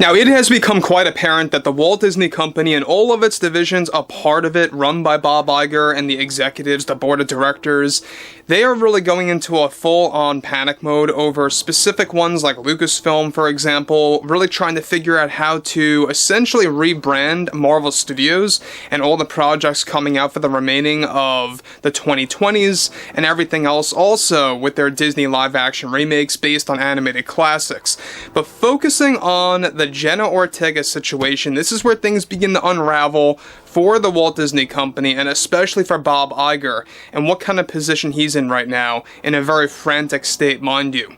Now, it has become quite apparent that the Walt Disney Company and all of its divisions, a part of it, run by Bob Iger and the executives, the board of directors, they are really going into a full-on panic mode over specific ones like Lucasfilm, for example, really trying to figure out how to essentially rebrand Marvel Studios and all the projects coming out for the remaining of the 2020s and everything else, also with their Disney live-action remakes based on animated classics. But focusing on the Jenna Ortega situation, this is where things begin to unravel for the Walt Disney Company, and especially for Bob Iger, and what kind of position he's in right now, in a very frantic state, mind you.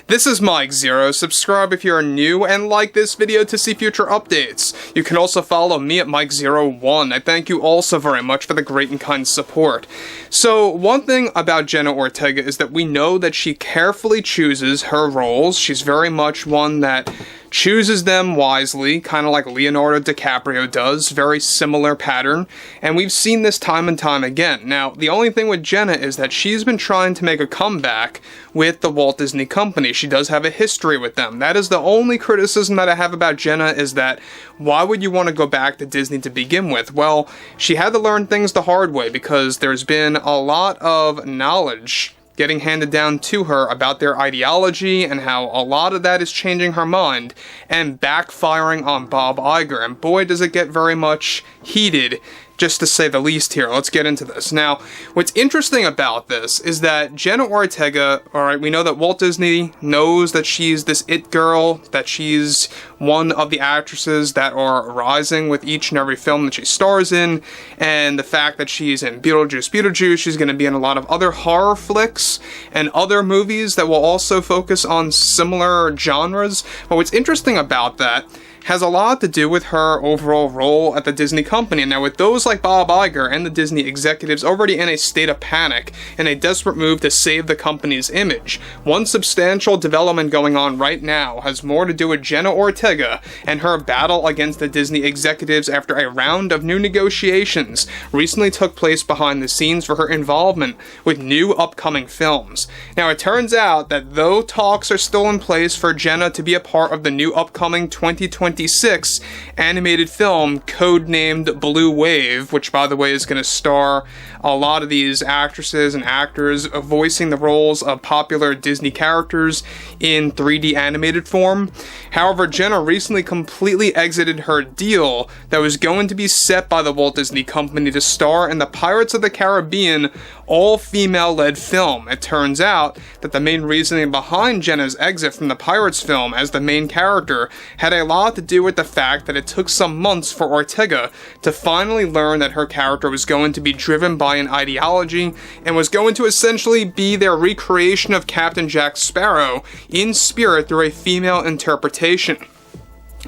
This is Mike Zero. Subscribe if you're new, and like this video to see future updates. You can also follow me at Mike01. I thank you all so very much for the great and kind support. So, one thing about Jenna Ortega is that we know that she carefully chooses her roles. She's very much one that chooses them wisely, kind of like Leonardo DiCaprio does, very similar pattern, and we've seen this time and time again. Now, the only thing with Jenna is that she's been trying to make a comeback with the Walt Disney Company. She does have a history with them. That is the only criticism that I have about Jenna, is that why would you want to go back to Disney to begin with? Well, she had to learn things the hard way, because there's been a lot of knowledge getting handed down to her about their ideology and how a lot of that is changing her mind and backfiring on Bob Iger. And boy, does it get very much heated, just to say the least here. Let's get into this. Now, what's interesting about this is that Jenna Ortega, alright, we know that Walt Disney knows that she's this it girl, that she's one of the actresses that are rising with each and every film that she stars in, and the fact that she's in Beetlejuice, she's going to be in a lot of other horror flicks and other movies that will also focus on similar genres. But what's interesting about that has a lot to do with her overall role at the Disney Company. Now, with those like Bob Iger and the Disney executives already in a state of panic and a desperate move to save the company's image, one substantial development going on right now has more to do with Jenna Ortega and her battle against the Disney executives after a round of new negotiations recently took place behind the scenes for her involvement with new upcoming films. Now, it turns out that though talks are still in place for Jenna to be a part of the new upcoming 2026 animated film codenamed Blue Wave, which by the way is going to star a lot of these actresses and actors voicing the roles of popular Disney characters in 3D animated form. However, Jenna recently completely exited her deal that was going to be set by the Walt Disney Company to star in the Pirates of the Caribbean all-female-led film. It turns out that the main reasoning behind Jenna's exit from the Pirates film as the main character had a lot to do with the fact that it took some months for Ortega to finally learn that her character was going to be driven by an ideology and was going to essentially be their recreation of Captain Jack Sparrow in spirit through a female interpretation.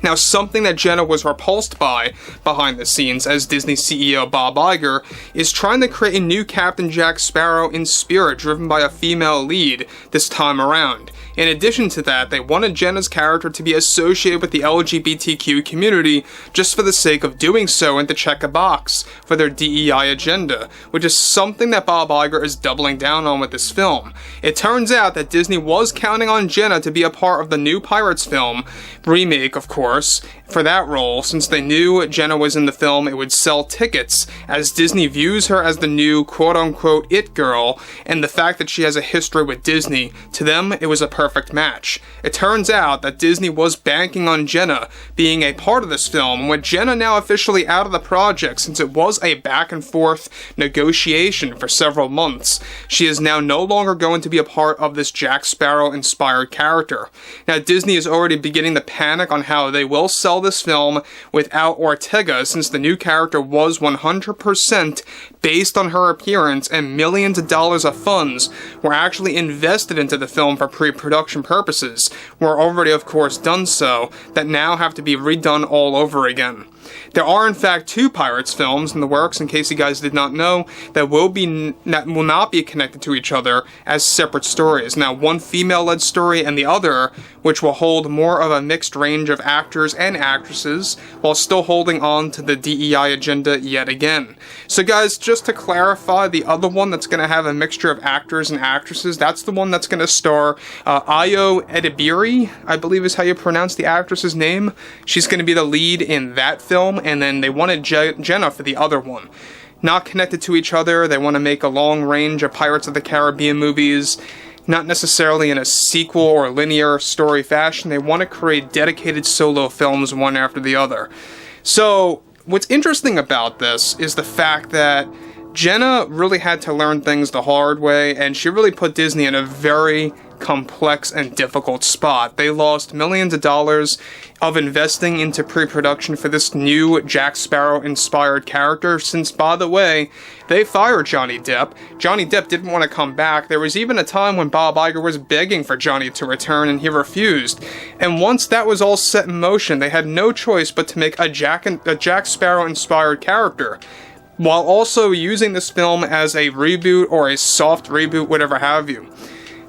Now, something that Jenna was repulsed by behind the scenes as Disney CEO Bob Iger is trying to create a new Captain Jack Sparrow in spirit driven by a female lead this time around. In addition to that, they wanted Jenna's character to be associated with the LGBTQ community just for the sake of doing so and to check a box for their DEI agenda, which is something that Bob Iger is doubling down on with this film. It turns out that Disney was counting on Jenna to be a part of the new Pirates film, remake of course, for that role, since they knew Jenna was in the film it would sell tickets, as Disney views her as the new quote-unquote it girl, and the fact that she has a history with Disney, to them it was a perfect match. It turns out that Disney was banking on Jenna being a part of this film, and with Jenna now officially out of the project since it was a back and forth negotiation for several months, she is now no longer going to be a part of this Jack Sparrow inspired character. Now, Disney is already beginning to panic on how they will sell this film without Ortega, since the new character was 100% based on her appearance, and millions of dollars of funds were actually invested into the film for pre-production purposes, were already of course done so, that now have to be redone all over again. There are in fact 2 Pirates films in the works, in case you guys did not know, that will not be connected to each other as separate stories. Now, one female-led story and the other, which will hold more of a mixed range of actors and actresses, while still holding on to the DEI agenda yet again. So guys, just to clarify, the other one that's going to have a mixture of actors and actresses, that's the one that's going to star Ayo Edebiri, I believe is how you pronounce the actress's name. She's going to be the lead in that film, and then they wanted Jenna for the other one. Not connected to each other, they want to make a long range of Pirates of the Caribbean movies, not necessarily in a sequel or linear story fashion. They want to create dedicated solo films one after the other. So, what's interesting about this is the fact that Jenna really had to learn things the hard way, and she really put Disney in a very complex and difficult spot. They lost millions of dollars of investing into pre-production for this new Jack Sparrow-inspired character, since, by the way, they fired Johnny Depp. Johnny Depp didn't want to come back. There was even a time when Bob Iger was begging for Johnny to return, and he refused. And once that was all set in motion, they had no choice but to make a Jack Sparrow-inspired character, while also using this film as a reboot or a soft reboot, whatever have you.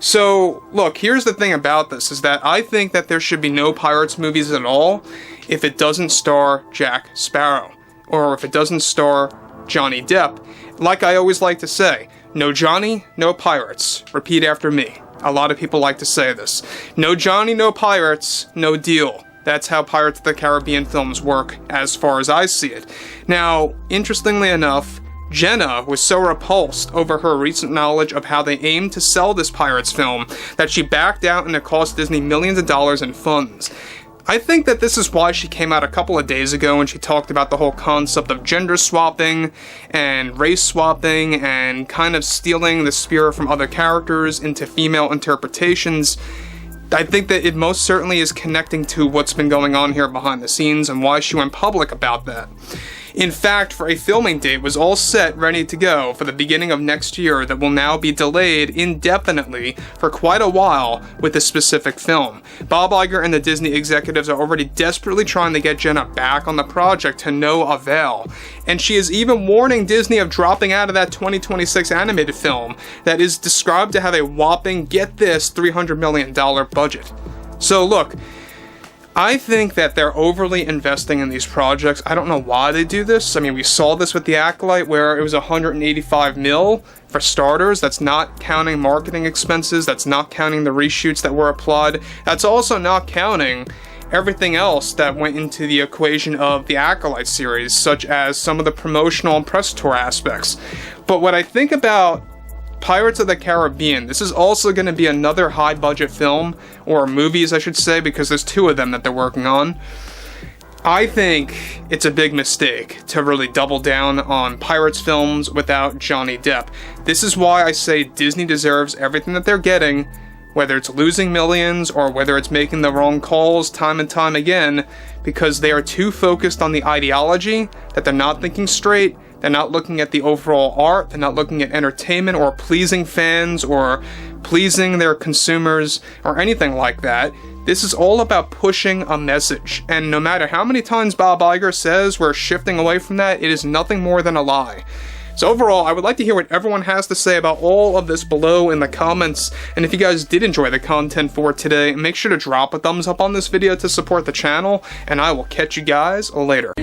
So, look, here's the thing about this, is that I think that there should be no Pirates movies at all if it doesn't star Jack Sparrow, or if it doesn't star Johnny Depp. Like I always like to say, no Johnny, no Pirates. Repeat after me. A lot of people like to say this. No Johnny, no Pirates, no deal. That's how Pirates of the Caribbean films work, as far as I see it. Now, interestingly enough, Jenna was so repulsed over her recent knowledge of how they aimed to sell this Pirates film that she backed out, and it cost Disney millions of dollars in funds. I think that this is why she came out a couple of days ago and she talked about the whole concept of gender swapping and race swapping and kind of stealing the spirit from other characters into female interpretations. I think that it most certainly is connecting to what's been going on here behind the scenes and why she went public about that. In fact, for a filming date was all set, ready to go for the beginning of next year that will now be delayed indefinitely for quite a while with this specific film. Bob Iger and the Disney executives are already desperately trying to get Jenna back on the project to no avail, and she is even warning Disney of dropping out of that 2026 animated film that is described to have a whopping, get this, $300 million budget. So look, I think that they're overly investing in these projects. I don't know why they do this. I mean, we saw this with The Acolyte, where it was $185 million for starters. That's not counting marketing expenses. That's not counting the reshoots that were applied. That's also not counting everything else that went into the equation of the Acolyte series, such as some of the promotional and press tour aspects. But what I think about Pirates of the Caribbean, this is also going to be another high-budget film, or movies I should say, because there's 2 of them that they're working on. I think it's a big mistake to really double down on Pirates films without Johnny Depp. This is why I say Disney deserves everything that they're getting, whether it's losing millions or whether it's making the wrong calls time and time again, because they are too focused on the ideology that they're not thinking straight. They're not looking at the overall art, they're not looking at entertainment or pleasing fans or pleasing their consumers or anything like that. This is all about pushing a message, and no matter how many times Bob Iger says we're shifting away from that, it is nothing more than a lie. So overall, I would like to hear what everyone has to say about all of this below in the comments, and if you guys did enjoy the content for today, make sure to drop a thumbs up on this video to support the channel, and I will catch you guys later.